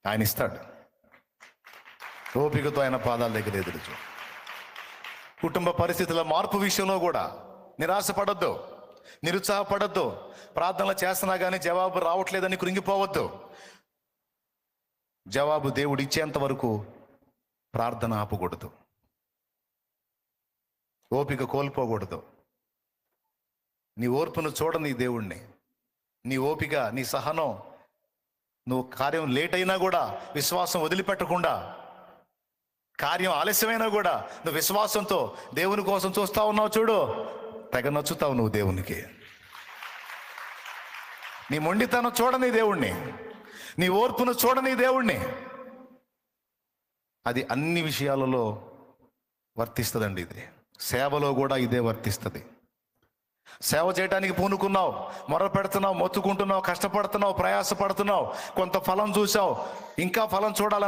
ఆయన ఇస్తాడు. ఓపికతో ఆయన పాదాల దగ్గర ఎదురుచు. కుటుంబ పరిస్థితుల మార్పు విషయంలో కూడా నిరాశపడద్దు, నిరుత్సాహపడద్దు. ప్రార్థనలు చేస్తున్నా కానీ జవాబు రావట్లేదని కృంగిపోవద్దు. జవాబు దేవుడు ఇచ్చేంత వరకు ప్రార్థన ఆపకూడదు, ఓపిక కోల్పోకూడదు. నీ ఓర్పును చూడని దేవుణ్ణి, నీ ఓపిక, నీ సహనం, నువ్వు కార్యం లేట్ అయినా కూడా విశ్వాసం వదిలిపెట్టకుండా, కార్యం ఆలస్యమైనా కూడా నువ్వు విశ్వాసంతో దేవుని కోసం చూస్తా ఉన్నావు చూడు, తెగ నచ్చుతావు నువ్వు దేవునికి. నీ మొండితనం చూడని దేవుణ్ణి, నీ ఓర్పును చూడని దేవుణ్ణి. అది అన్ని విషయాలలో వర్తిస్తుందండి. ఇది సేవలో కూడా ఇదే వర్తిస్తుంది. సేవ చేయడానికి పూనుకున్నావు, మొర పెడుతున్నావు, మొత్తుకుంటున్నావు, కష్టపడుతున్నావు, ప్రయాసపడుతున్నావు, కొంత ఫలం చూసావు, ఇంకా ఫలం చూడాలని